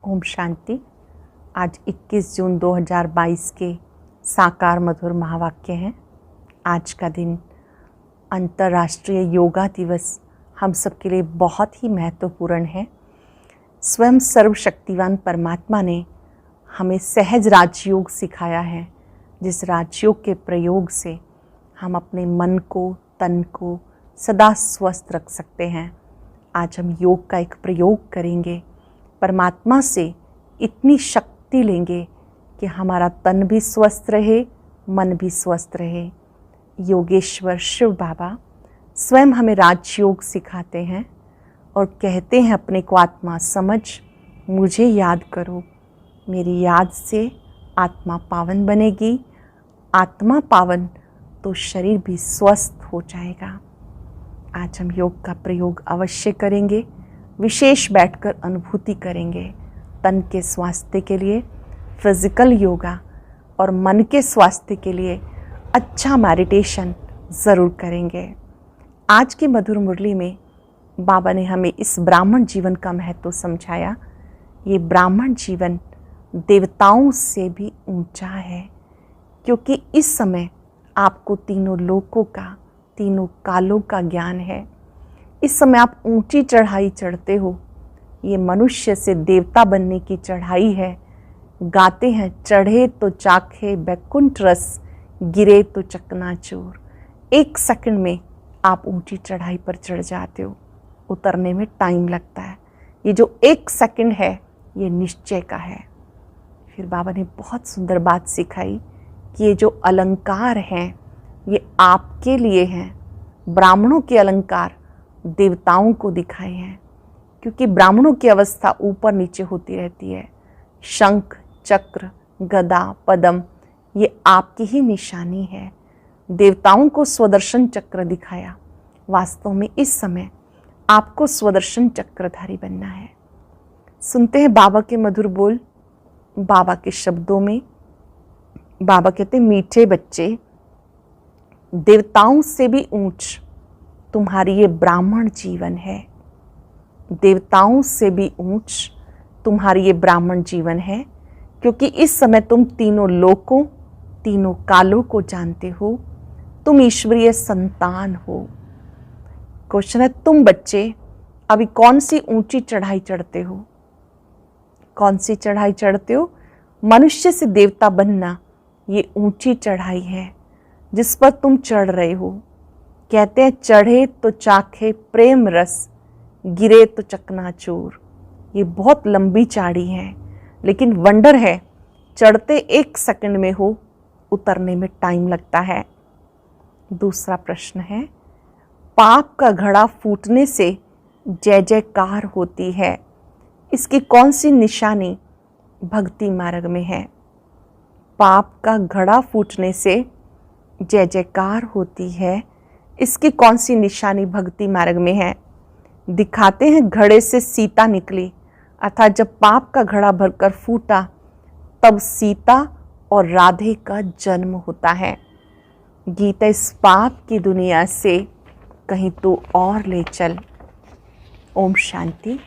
ओम शांति। आज 21 जून 2022 के साकार मधुर महावाक्य हैं। आज का दिन अंतर्राष्ट्रीय योगा दिवस हम सब के लिए बहुत ही महत्वपूर्ण है। स्वयं सर्वशक्तिवान परमात्मा ने हमें सहज राजयोग सिखाया है, जिस राजयोग के प्रयोग से हम अपने मन को, तन को सदा स्वस्थ रख सकते हैं। आज हम योग का एक प्रयोग करेंगे, परमात्मा से इतनी शक्ति लेंगे कि हमारा तन भी स्वस्थ रहे, मन भी स्वस्थ रहे। योगेश्वर शिव बाबा स्वयं हमें राजयोग सिखाते हैं और कहते हैं, अपने को आत्मा समझ, मुझे याद करो, मेरी याद से आत्मा पावन बनेगी, आत्मा पावन तो शरीर भी स्वस्थ हो जाएगा। आज हम योग का प्रयोग अवश्य करेंगे, विशेष बैठकर अनुभूति करेंगे। तन के स्वास्थ्य के लिए फिजिकल योगा और मन के स्वास्थ्य के लिए अच्छा मेडिटेशन ज़रूर करेंगे। आज की मधुर मुरली में बाबा ने हमें इस ब्राह्मण जीवन का महत्व समझाया। ये ब्राह्मण जीवन देवताओं से भी ऊंचा है, क्योंकि इस समय आपको तीनों लोकों का, तीनों कालों का ज्ञान है। इस समय आप ऊंची चढ़ाई चढ़ते हो। ये मनुष्य से देवता बनने की चढ़ाई है। गाते हैं, चढ़े तो चाखे बैकुंठ रस, गिरे तो चकनाचूर। एक सेकंड में आप ऊंची चढ़ाई पर चढ़ जाते हो, उतरने में टाइम लगता है। ये जो एक सेकंड है, ये निश्चय का है। फिर बाबा ने बहुत सुंदर बात सिखाई कि ये जो अलंकार हैं, ये आपके लिए हैं। ब्राह्मणों के अलंकार देवताओं को दिखाए हैं, क्योंकि ब्राह्मणों की अवस्था ऊपर नीचे होती रहती है। शंख, चक्र, गदा, पद्म ये आपकी ही निशानी है। देवताओं को स्वदर्शन चक्र दिखाया। वास्तव में इस समय आपको स्वदर्शन चक्रधारी बनना है। सुनते हैं बाबा के मधुर बोल। बाबा के शब्दों में बाबा कहते हैं, मीठे बच्चे, देवताओं से भी ऊंच तुम्हारी ये ब्राह्मण जीवन है। देवताओं से भी ऊंच तुम्हारी ये ब्राह्मण जीवन है, क्योंकि इस समय तुम तीनों लोकों, तीनों कालों को जानते हो। तुम ईश्वरीय संतान हो। क्वेश्चन है, तुम बच्चे अभी कौन सी ऊंची चढ़ाई चढ़ते हो? कौन सी चढ़ाई चढ़ते हो? मनुष्य से देवता बनना ये ऊंची चढ़ाई है जिस पर तुम चढ़ रहे हो। कहते हैं, चढ़े तो चाखे प्रेम रस, गिरे तो चकनाचूर। ये बहुत लंबी चाड़ी है, लेकिन वंडर है, चढ़ते एक सेकंड में हो, उतरने में टाइम लगता है। दूसरा प्रश्न है, पाप का घड़ा फूटने से जय जयकार होती है, इसकी कौन सी निशानी भक्ति मार्ग में है? पाप का घड़ा फूटने से जय जयकार होती है, इसकी कौन सी निशानी भक्ति मार्ग में है? दिखाते हैं, घड़े से सीता निकली, अर्थात जब पाप का घड़ा भरकर फूटा तब सीता और राधे का जन्म होता है। गीता इस पाप की दुनिया से कहीं तो और ले चल। ओम शांति।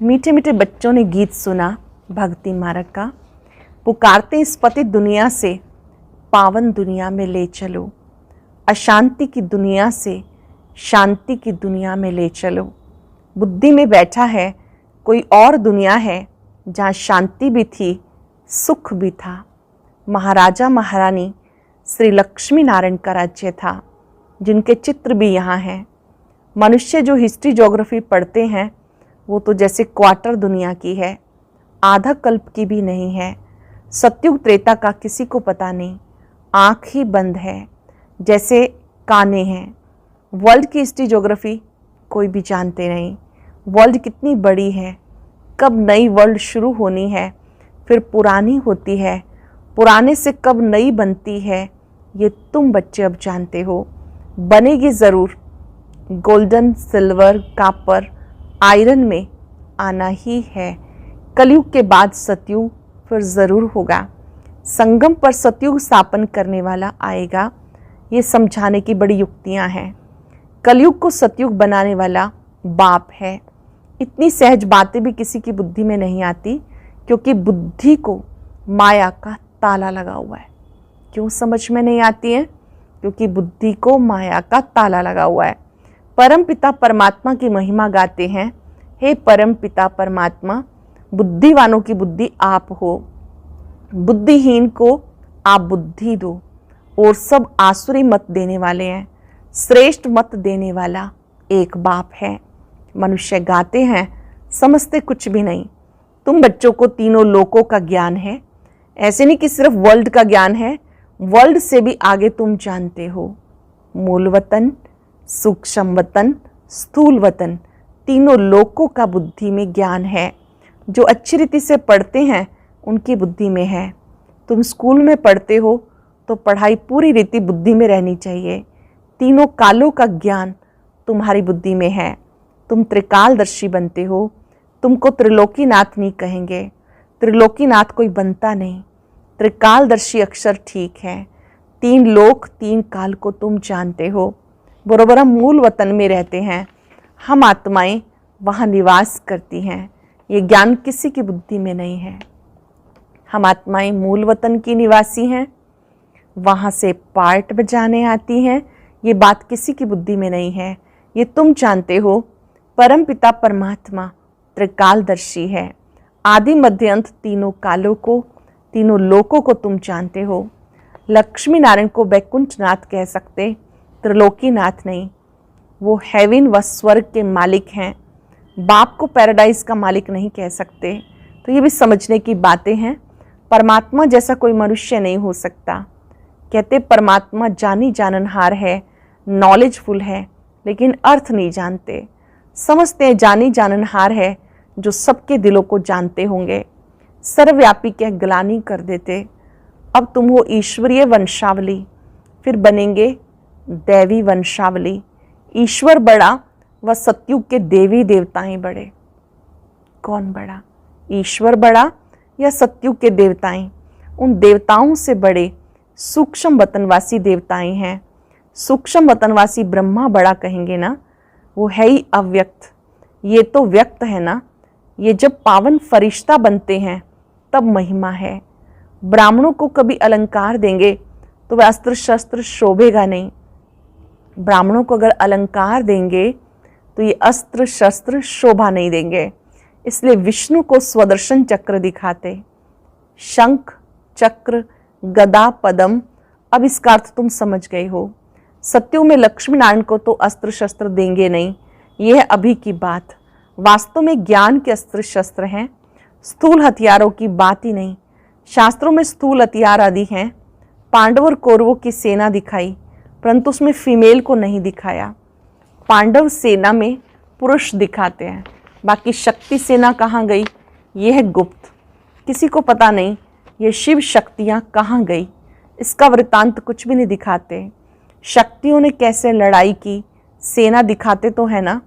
मीठे मीठे बच्चों ने गीत सुना भक्ति मार्ग का। पुकारते इस पतित दुनिया से पावन दुनिया में ले चलो। अशांति की दुनिया से शांति की दुनिया में ले चलो। बुद्धि में बैठा है कोई और दुनिया है, जहाँ शांति भी थी, सुख भी था। महाराजा महारानी श्री लक्ष्मी नारायण का राज्य था, जिनके चित्र भी यहाँ हैं। मनुष्य जो हिस्ट्री ज्योग्राफी पढ़ते हैं, वो तो जैसे क्वार्टर दुनिया की है, आधा कल्प की भी नहीं है। सतयुग त्रेता का किसी को पता नहीं, आँख ही बंद है, जैसे काने हैं। वर्ल्ड की हिस्ट्री ज्योग्राफी कोई भी जानते नहीं। वर्ल्ड कितनी बड़ी है, कब नई वर्ल्ड शुरू होनी है, फिर पुरानी होती है, पुराने से कब नई बनती है, ये तुम बच्चे अब जानते हो। बनेगी ज़रूर। गोल्डन, सिल्वर, कापर, आयरन में आना ही है। कलयुग के बाद सतयुग फिर ज़रूर होगा। संगम पर सतयुग स्थापन करने वाला आएगा, ये समझाने की बड़ी युक्तियां हैं। कलयुग को सतयुग बनाने वाला बाप है। इतनी सहज बातें भी किसी की बुद्धि में नहीं आती, क्योंकि बुद्धि को माया का ताला लगा हुआ है। क्यों समझ में नहीं आती है? क्योंकि बुद्धि को माया का ताला लगा हुआ है। परम पिता परमात्मा की महिमा गाते हैं, हे परम पिता परमात्मा, बुद्धिवानों की बुद्धि आप हो, बुद्धिहीन को आप बुद्धि दो, और सब आसुरी मत देने वाले हैं। श्रेष्ठ मत देने वाला एक बाप है। मनुष्य गाते हैं, समझते कुछ भी नहीं। तुम बच्चों को तीनों लोकों का ज्ञान है। ऐसे नहीं कि सिर्फ वर्ल्ड का ज्ञान है, वर्ल्ड से भी आगे तुम जानते हो। मूल वतन, सूक्ष्म वतन, स्थूल वतन, तीनों लोकों का बुद्धि में ज्ञान है। जो अच्छी रीति से पढ़ते हैं उनकी बुद्धि में है। तुम स्कूल में पढ़ते हो तो पढ़ाई पूरी रीति बुद्धि में रहनी चाहिए। तीनों कालों का ज्ञान तुम्हारी बुद्धि में है। तुम त्रिकालदर्शी बनते हो। तुमको त्रिलोकीनाथ नहीं कहेंगे, त्रिलोकीनाथ कोई बनता नहीं। त्रिकालदर्शी अक्षर ठीक है। तीन लोक तीन काल को तुम जानते हो। बरोबर हम मूल वतन में रहते हैं, हम आत्माएं वहाँ निवास करती हैं। ये ज्ञान किसी की बुद्धि में नहीं है। हम आत्माएं मूल वतन की निवासी हैं, वहाँ से पार्ट बजाने आती हैं। ये बात किसी की बुद्धि में नहीं है, ये तुम जानते हो। परम पिता परमात्मा त्रिकालदर्शी है। आदि मध्य अंत तीनों कालों को, तीनों लोकों को तुम जानते हो। लक्ष्मी नारायण को वैकुंठनाथ कह सकते, त्रिलोकीनाथ नहीं। वो हेवन व स्वर्ग के मालिक हैं। बाप को पैराडाइज का मालिक नहीं कह सकते। तो ये भी समझने की बातें हैं। परमात्मा जैसा कोई मनुष्य नहीं हो सकता। कहते परमात्मा जानी जाननहार है, नॉलेजफुल है, लेकिन अर्थ नहीं जानते। समझते हैं जानी जाननहार है, जो सबके दिलों को जानते होंगे। सर्वव्यापी कह ग्लानि कर देते। अब तुम हो ईश्वरीय वंशावली, फिर बनेंगे दैवी वंशावली। ईश्वर बड़ा व सतयुग के देवी देवताएं बड़े। कौन बड़ा? ईश्वर बड़ा या सतयुग के देवताएं? उन देवताओं से बड़े सूक्ष्म वतनवासी देवताएं हैं। सूक्ष्म वतनवासी ब्रह्मा बड़ा कहेंगे ना, वो है ही अव्यक्त। ये तो व्यक्त है ना। ये जब पावन फरिश्ता बनते हैं तब महिमा है। ब्राह्मणों को कभी अलंकार देंगे तो वह अस्त्र शस्त्र शोभेगा नहीं। ब्राह्मणों को अगर अलंकार देंगे तो ये अस्त्र शस्त्र शोभा नहीं देंगे। इसलिए विष्णु को स्वदर्शन चक्र दिखाते, शंख चक्र गदा पदम। अब इसका अर्थ तुम समझ गए हो। सत्युग में लक्ष्मी नारायण को तो अस्त्र शस्त्र देंगे नहीं, यह है अभी की बात। वास्तव में ज्ञान के अस्त्र शस्त्र हैं, स्थूल हथियारों की बात ही नहीं। शास्त्रों में स्थूल हथियार आदि हैं। पांडव और कौरवों की सेना दिखाई, परंतु उसमें फीमेल को नहीं दिखाया। पांडव सेना में पुरुष दिखाते हैं, बाकी शक्ति सेना कहाँ गई ये है गुप्त, किसी को पता नहीं। ये शिव शक्तियाँ कहाँ गई इसका वृतांत कुछ भी नहीं दिखाते। शक्तियों ने कैसे लड़ाई की सेना दिखाते तो है ना,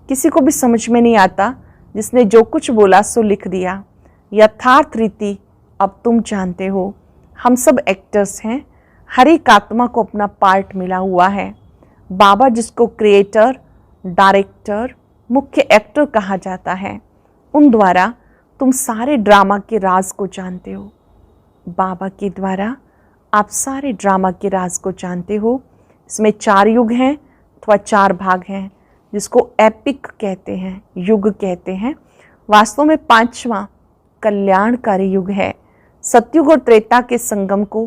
किसी को भी समझ में नहीं आता। जिसने जो कुछ बोला सो लिख दिया। यथार्थ रीति अब तुम जानते हो। हम सब एक्टर्स हैं, हर एक आत्मा को अपना पार्ट मिला हुआ है। बाबा जिसको क्रिएटर, डायरेक्टर, मुख्य एक्टर कहा जाता है, उन द्वारा तुम सारे ड्रामा के राज को जानते हो। बाबा के द्वारा आप सारे ड्रामा के राज को जानते हो। इसमें 4 युग हैं अथवा 4 भाग हैं, जिसको एपिक कहते हैं, युग कहते हैं। वास्तव में 5वां कल्याणकारी युग है। सतयुग और त्रेता के संगम को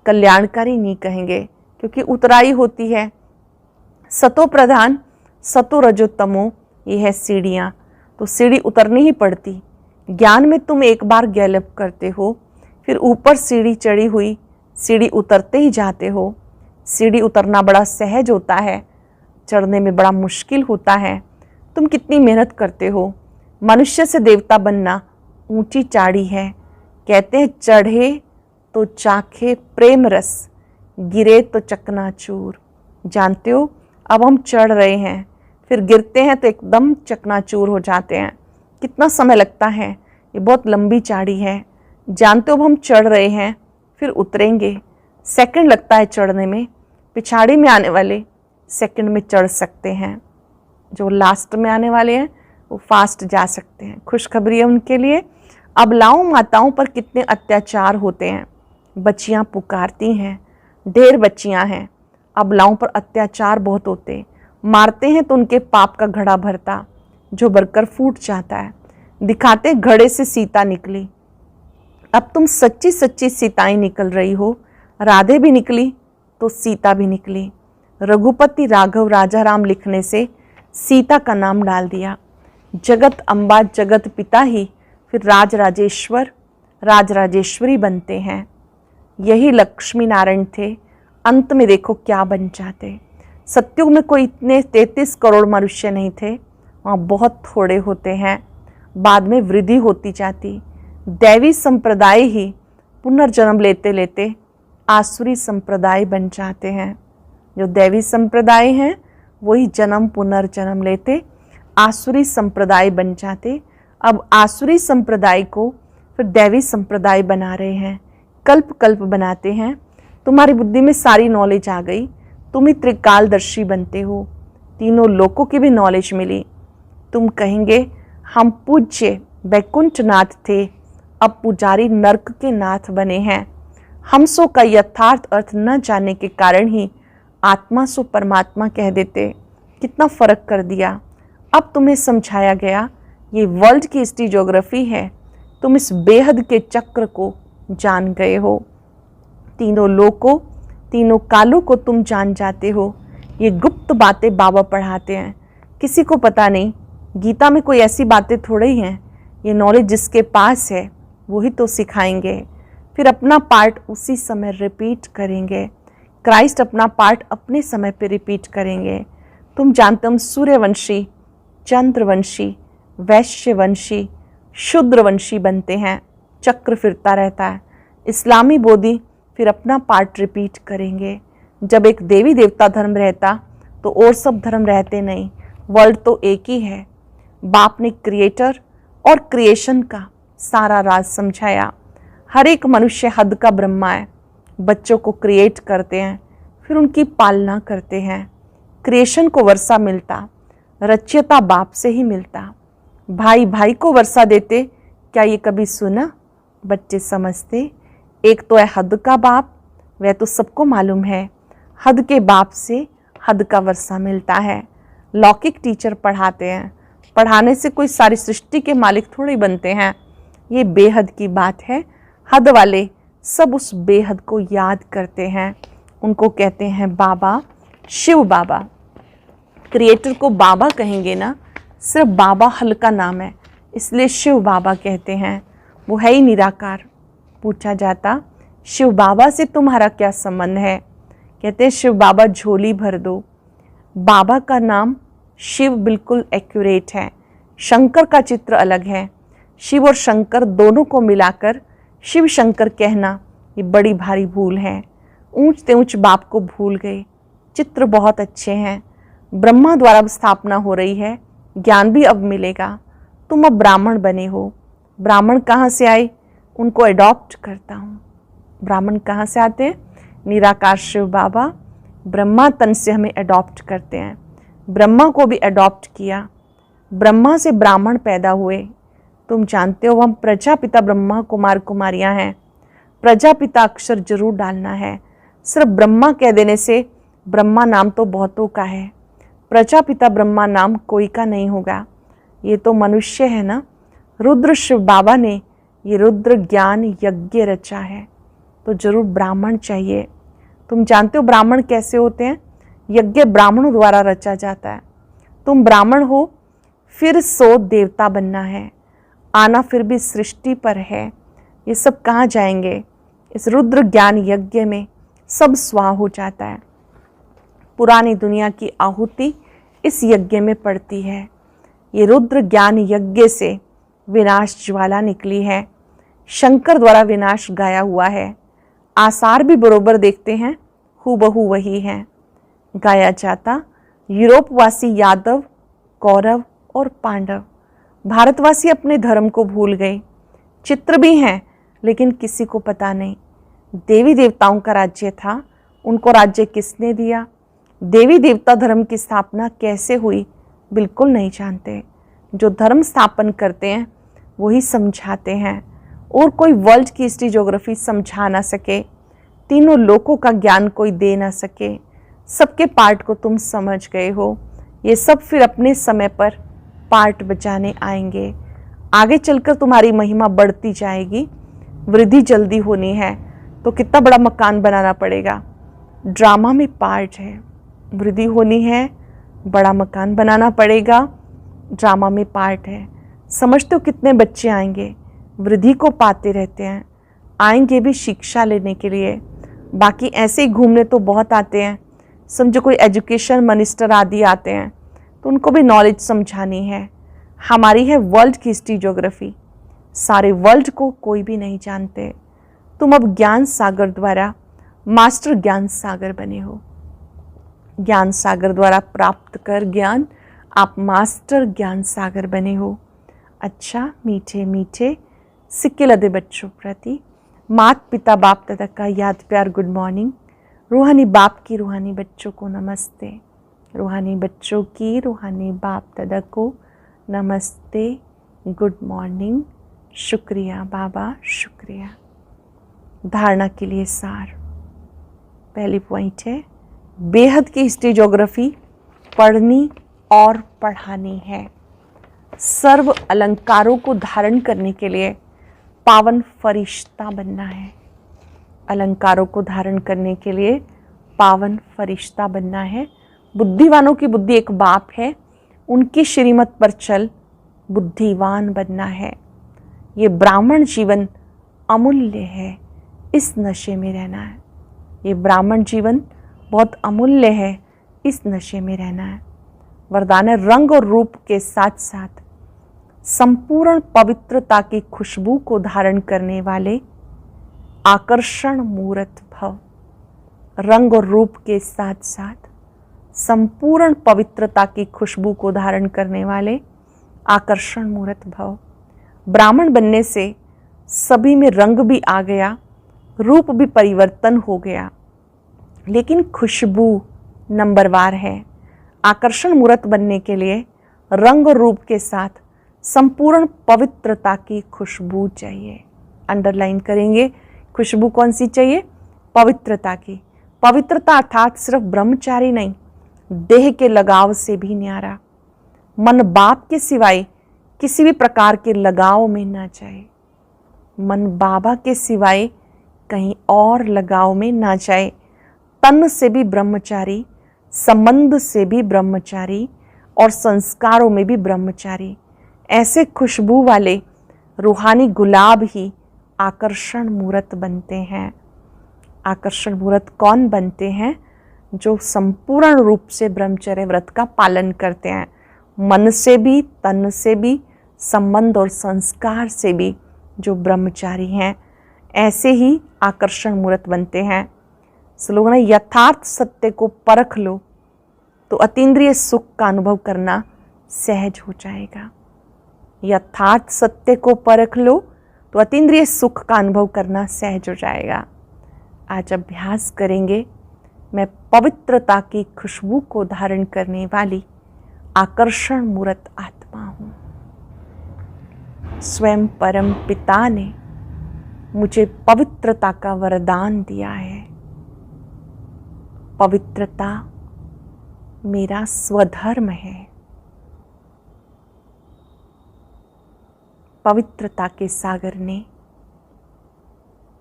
कल्याणकारी नहीं कहेंगे, क्योंकि उतराई होती है। सतो प्रधान, सतो रजो तमो, ये है सीढ़ियाँ, तो सीढ़ी उतरनी ही पड़ती। ज्ञान में तुम एक बार गैलप करते हो, फिर ऊपर सीढ़ी चढ़ी हुई, सीढ़ी उतरते ही जाते हो। सीढ़ी उतरना बड़ा सहज होता है, चढ़ने में बड़ा मुश्किल होता है। तुम कितनी मेहनत करते हो। मनुष्य से देवता बनना ऊंची चाड़ी है। कहते हैं चढ़े तो चाखे प्रेम रस, गिरे तो चकनाचूर। जानते हो, अब हम चढ़ रहे हैं, फिर गिरते हैं तो एकदम चकनाचूर हो जाते हैं। कितना समय लगता है, ये बहुत लंबी चाड़ी है। जानते हो, अब हम चढ़ रहे हैं, फिर उतरेंगे। सेकंड लगता है चढ़ने में, पिछाड़ी में आने वाले सेकंड में चढ़ सकते हैं। जो लास्ट में आने वाले हैं वो फास्ट जा सकते हैं। खुशखबरी है उनके लिए। अबलाओं माताओं पर कितने अत्याचार होते हैं। बच्चियां पुकारती हैं, ढेर बच्चियां हैं, अबलाओं पर अत्याचार बहुत होते, मारते हैं तो उनके पाप का घड़ा भरता जो भरकर फूट जाता है। दिखाते घड़े से सीता निकली, अब तुम सच्ची सच्ची सीताएं निकल रही हो। राधे भी निकली तो सीता भी निकली। रघुपति राघव राजा राम लिखने से सीता का नाम डाल दिया। जगत अम्बा जगत पिता ही फिर राज राजेश्वर राज राजेश्वरी बनते हैं। यही लक्ष्मी नारायण थे, अंत में देखो क्या बन जाते। सत्युग में कोई इतने 33 करोड़ मनुष्य नहीं थे, वहाँ बहुत थोड़े होते हैं, बाद में वृद्धि होती जाती। दैवी संप्रदाय ही पुनर्जन्म लेते लेते आसुरी संप्रदाय बन जाते हैं। जो दैवी संप्रदाय हैं वही जन्म पुनर्जन्म लेते आसुरी संप्रदाय बन जाते। अब आसुरी संप्रदाय को फिर दैवी संप्रदाय बना रहे हैं, कल्प कल्प बनाते हैं। तुम्हारी बुद्धि में सारी नॉलेज आ गई, तुम ही त्रिकालदर्शी बनते हो, तीनों लोकों की भी नॉलेज मिली। तुम कहेंगे हम पूज्य वैकुंठ नाथ थे, अब पुजारी नरक के नाथ बने हैं। हम सो का यथार्थ अर्थ न जानने के कारण ही आत्मा सो परमात्मा कह देते। कितना फर्क कर दिया। अब तुम्हें समझाया गया ये वर्ल्ड की हिस्ट्री ज्योग्राफी है, तुम इस बेहद के चक्र को जान गए हो। तीनों लोकों तीनों कालों को तुम जान जाते हो। ये गुप्त बातें बाबा पढ़ाते हैं, किसी को पता नहीं। गीता में कोई ऐसी बातें थोड़े ही हैं, ये नॉलेज जिसके पास है वही तो सिखाएंगे। फिर अपना पार्ट उसी समय रिपीट करेंगे। क्राइस्ट अपना पार्ट अपने समय पे रिपीट करेंगे। तुम जानते हो हम सूर्यवंशी, चंद्रवंशी, वैश्यवंशी, शूद्रवंशी बनते हैं, चक्र फिरता रहता है। इस्लामी बोधी फिर अपना पार्ट रिपीट करेंगे। जब एक देवी देवता धर्म रहता तो और सब धर्म रहते नहीं, वर्ल्ड तो एक ही है। बाप ने क्रिएटर और क्रिएशन का सारा राज समझाया। हर एक मनुष्य हद का ब्रह्मा है। बच्चों को क्रिएट करते हैं, फिर उनकी पालना करते हैं। क्रिएशन को वर्षा मिलता, रचयिता बाप से ही मिलता। भाई भाई को वर्षा देते, क्या ये कभी सुना? बच्चे समझते एक तो है हद का बाप, वह तो सबको मालूम है। हद के बाप से हद का वर्षा मिलता है। लौकिक टीचर पढ़ाते हैं, पढ़ाने से कोई सारी सृष्टि के मालिक थोड़े बनते हैं। ये बेहद की बात है। हद वाले सब उस बेहद को याद करते हैं, उनको कहते हैं बाबा, शिव बाबा। क्रिएटर को बाबा कहेंगे ना, सिर्फ बाबा हल्का नाम है इसलिए शिव बाबा कहते हैं, वो है ही निराकार। पूछा जाता शिव बाबा से तुम्हारा क्या संबंध है? कहते हैं शिव बाबा झोली भर दो। बाबा का नाम शिव बिल्कुल एक्यूरेट है, शंकर का चित्र अलग है। शिव और शंकर दोनों को मिलाकर शिव शंकर कहना ये बड़ी भारी भूल है। ऊंचते ऊंच बाप को भूल गए। चित्र बहुत अच्छे हैं, ब्रह्मा द्वारा स्थापना हो रही है, ज्ञान भी अब मिलेगा। तुम अब ब्राह्मण बने हो। ब्राह्मण कहाँ से आए? उनको अडॉप्ट करता हूँ। ब्राह्मण कहाँ से आते हैं? निराकार शिव बाबा ब्रह्मा तन से हमें अडॉप्ट करते हैं। ब्रह्मा को भी अडॉप्ट किया, ब्रह्मा से ब्राह्मण पैदा हुए। तुम जानते हो हम प्रजापिता ब्रह्मा कुमार कुमारियां हैं। प्रजापिता अक्षर जरूर डालना है, सिर्फ ब्रह्मा कह देने से ब्रह्मा नाम तो बहुतों का है, प्रजापिता ब्रह्मा नाम कोई का नहीं होगा। ये तो मनुष्य है ना। रुद्र शिव बाबा ने ये रुद्र ज्ञान यज्ञ रचा है, तो जरूर ब्राह्मण चाहिए। तुम जानते हो ब्राह्मण कैसे होते हैं? यज्ञ ब्राह्मणों द्वारा रचा जाता है। तुम ब्राह्मण हो, फिर सो देवता बनना है, आना फिर भी सृष्टि पर है। ये सब कहाँ जाएंगे? इस रुद्र ज्ञान यज्ञ में सब स्वाह हो जाता है। पुरानी दुनिया की आहुति इस यज्ञ में पड़ती है। ये रुद्र ज्ञान यज्ञ से विनाश ज्वाला निकली है। शंकर द्वारा विनाश गाया हुआ है। आसार भी बरोबर देखते हैं, हूबहू वही है। गाया जाता यूरोपवासी यादव, कौरव और पांडव। भारतवासी अपने धर्म को भूल गए। चित्र भी हैं लेकिन किसी को पता नहीं। देवी देवताओं का राज्य था, उनको राज्य किसने दिया? देवी देवता धर्म की स्थापना कैसे हुई? बिल्कुल नहीं जानते। जो धर्म स्थापन करते हैं वही समझाते हैं, और कोई वर्ल्ड की हिस्ट्री ज्योग्राफी समझा ना सके, तीनों लोकों का ज्ञान कोई दे ना सके। सबके पार्ट को तुम समझ गए हो। ये सब फिर अपने समय पर पार्ट बचाने आएंगे। आगे चलकर तुम्हारी महिमा बढ़ती जाएगी। वृद्धि जल्दी होनी है तो कितना बड़ा मकान बनाना पड़ेगा। ड्रामा में पार्ट है, वृद्धि होनी है, बड़ा मकान बनाना पड़ेगा। ड्रामा में पार्ट है। समझते हो कितने बच्चे आएंगे, वृद्धि को पाते रहते हैं, आएंगे भी शिक्षा लेने के लिए। बाकी ऐसे ही घूमने तो बहुत आते हैं। समझो कोई एजुकेशन मिनिस्टर आदि आते हैं तो उनको भी नॉलेज समझानी है। हमारी है वर्ल्ड की हिस्ट्री ज्योग्राफी, सारे वर्ल्ड को कोई भी नहीं जानते। तुम अब ज्ञान सागर द्वारा मास्टर ज्ञान सागर बने हो। ज्ञान सागर द्वारा प्राप्त कर ज्ञान आप मास्टर ज्ञान सागर बने हो। अच्छा, मीठे मीठे सिक्के लदे बच्चों प्रति माता पिता बाप दादा का याद प्यार गुड मॉर्निंग। रूहानी बाप की रूहानी बच्चों को नमस्ते। रूहानी बच्चों की रूहानी बाप दादा को नमस्ते, गुड मॉर्निंग, शुक्रिया बाबा, शुक्रिया। धारणा के लिए सार। पहली पॉइंट है, बेहद की हिस्ट्री ज्योग्राफी पढ़नी और पढ़ानी है। सर्व अलंकारों को धारण करने के लिए पावन फरिश्ता बनना है। अलंकारों को धारण करने के लिए पावन फरिश्ता बनना है। बुद्धिवानों की बुद्धि एक बाप है, उनकी श्रीमत पर चल बुद्धिवान बनना है। ये ब्राह्मण जीवन अमूल्य है, इस नशे में रहना है। ये ब्राह्मण जीवन बहुत अमूल्य है, इस नशे में रहना है। वरदान है, रंग और रूप के साथ साथ संपूर्ण पवित्रता की खुशबू को धारण करने वाले आकर्षण मूर्त भव। रंग और रूप के साथ साथ संपूर्ण पवित्रता की खुशबू को धारण करने वाले आकर्षण मूर्त भव। ब्राह्मण बनने से सभी में रंग भी आ गया, रूप भी परिवर्तन हो गया, लेकिन खुशबू नंबरवार है। आकर्षण मूर्त बनने के लिए रंग और रूप के साथ संपूर्ण पवित्रता की खुशबू चाहिए। अंडरलाइन करेंगे, खुशबू कौन सी चाहिए? पवित्रता की। पवित्रता अर्थात सिर्फ ब्रह्मचारी नहीं, देह के लगाव से भी न्यारा। मन बाप के सिवाय किसी भी प्रकार के लगाव में ना जाए। मन बाबा के सिवाय कहीं और लगाव में ना जाए। तन से भी ब्रह्मचारी, संबंध से भी ब्रह्मचारी और संस्कारों में भी ब्रह्मचारी। ऐसे खुशबू वाले रूहानी गुलाब ही आकर्षण मूर्त बनते हैं। आकर्षण मूर्त कौन बनते हैं? जो संपूर्ण रूप से ब्रह्मचर्य व्रत का पालन करते हैं, मन से भी, तन से भी, संबंध और संस्कार से भी जो ब्रह्मचारी हैं, ऐसे ही आकर्षण मूर्त बनते हैं। स्लोगन है, यथार्थ सत्य को परख लो तो अतीन्द्रिय सुख का अनुभव करना सहज हो जाएगा। यथार्थ सत्य को परख लो तो अतीन्द्रिय सुख का अनुभव करना सहज हो जाएगा। आज अभ्यास करेंगे, मैं पवित्रता की खुशबू को धारण करने वाली आकर्षण मूर्त आत्मा हूँ। स्वयं परम पिता ने मुझे पवित्रता का वरदान दिया है। पवित्रता मेरा स्वधर्म है। पवित्रता के सागर ने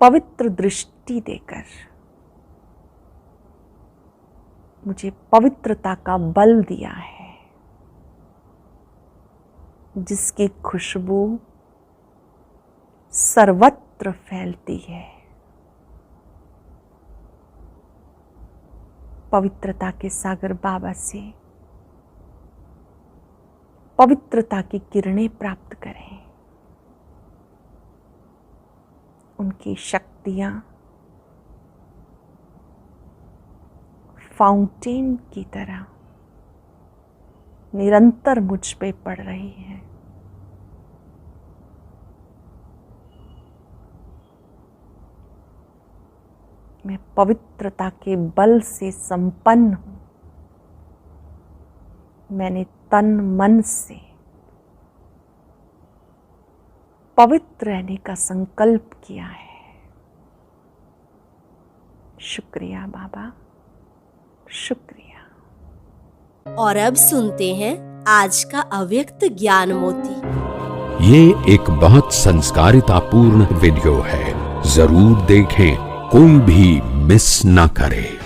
पवित्र दृष्टि देकर मुझे पवित्रता का बल दिया है, जिसकी खुशबू सर्वत्र फैलती है। पवित्रता के सागर बाबा से पवित्रता की किरणें प्राप्त करें। उनकी शक्तियां फाउंटेन की तरह निरंतर मुझ पे पड़ रही है। मैं पवित्रता के बल से संपन्न हूं। मैंने तन मन से पवित्र रहने का संकल्प किया है। शुक्रिया बाबा, शुक्रिया। और अब सुनते हैं आज का अव्यक्त ज्ञान मोती। ये एक बहुत संस्कारितापूर्ण वीडियो है, जरूर देखें, कोई भी मिस ना करे।